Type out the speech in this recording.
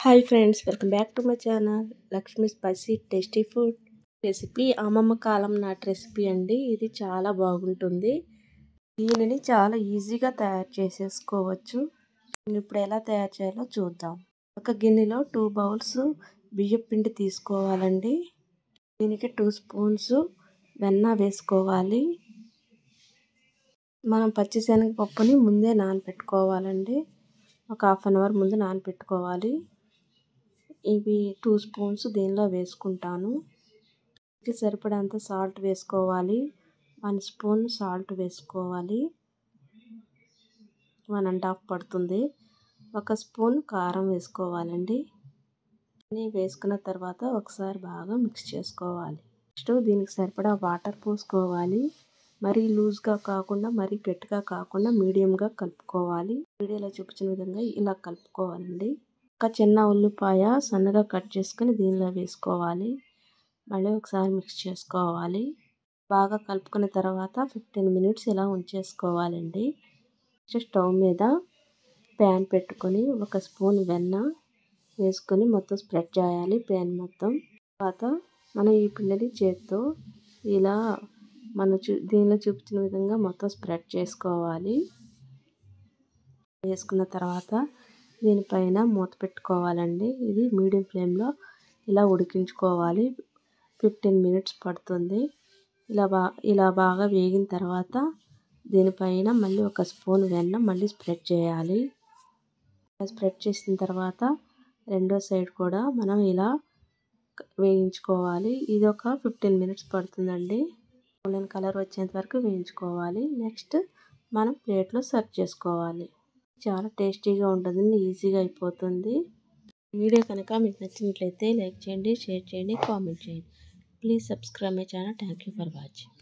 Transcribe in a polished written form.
Hi friends, welcome back to my channel Lakshmi spicy tasty food recipe. అమ్మమ్మ కాలం నాటి recipe అండి. ఇది చాలా బాగుంటుంది. దీనిని చాలా ఈజీగా తయారు చేసేసుకోవచ్చు. ఇప్పుడు ఎలా తయారు చేయాలో చూద్దాం. ఒక గిన్నెలో 2 బౌల్స్ బియ్యం పిండి తీసుకోవాలండి. దీనికి 2 స్పూన్స్ వెన్న వేసుకోవాలి. మనం పచ్చిశనగపప్పుని ముందే నానబెట్టుకోవాలండి. ఒక హాఫ్ అన్ అవర్ ముందు నానబెట్టుకోవాలి. ఇవి 2 స్పూన్స్ దీనిలో వేసుకుంటాను. సరిపడంత సాల్ట్ వేసుకోవాలి. 1 స్పూన్ సాల్ట్ వేసుకోవాలి. 1½ పడుతుంది. 1 స్పూన్ కారం వేసుకోవాలండి. అన్నీ వేసుకున్న తర్వాత ఒకసారి బాగా మిక్స్ చేసుకోవాలి. నెక్స్ట్ దీనికి సరిపడా వాటర్ పోసుకోవాలి. మరీ లూజ్గా కాకుండా మరీ గట్టిగా కాకుండా మీడియంగా కలుపుకోవాలి. వీడియోలో చూపించిన విధంగా ఇలా కలుపుకోవాలండి. ఒక చిన్న ఉల్లిపాయ సన్నగా కట్ చేసుకొని దీనిలో వేసుకోవాలి. మళ్ళీ ఒకసారి మిక్స్ చేసుకోవాలి. బాగా కలుపుకున్న తర్వాత 15 మినిట్స్ ఇలా ఉంచేసుకోవాలండి. స్టవ్ మీద ప్యాన్ పెట్టుకొని 1 స్పూన్ వెన్న వేసుకొని మొత్తం స్ప్రెడ్ చేయాలి ప్యాన్ మొత్తం. తర్వాత మనం ఈ పిండిని చేత్తో ఇలా దీనిలో చూపించిన విధంగా మొత్తం స్ప్రెడ్ చేసుకోవాలి. వేసుకున్న తర్వాత దీనిపైన మూత పెట్టుకోవాలండి. ఇది మీడియం ఫ్లేమ్లో ఇలా ఉడికించుకోవాలి. 15 మినిట్స్ పడుతుంది. ఇలా బాగా వేగిన తర్వాత దీనిపైన మళ్ళీ 1 స్పూన్ వెన్న మళ్ళీ స్ప్రెడ్ చేయాలి. స్ప్రెడ్ చేసిన తర్వాత రెండో సైడ్ కూడా మనం ఇలా వేయించుకోవాలి. ఇది ఒక 15 మినిట్స్ పడుతుందండి. గోల్డెన్ కలర్ వచ్చేంత వరకు వేయించుకోవాలి. నెక్స్ట్ మనం ప్లేట్లో సర్వ్ చేసుకోవాలి. చాలా టేస్టీగా ఉంటుందండి. ఈజీగా అయిపోతుంది. వీడియో కనుక మీకు నచ్చినట్లయితే లైక్ చేయండి, షేర్ చేయండి, కామెంట్ చేయండి. Please subscribe my channel. Thank you for watching.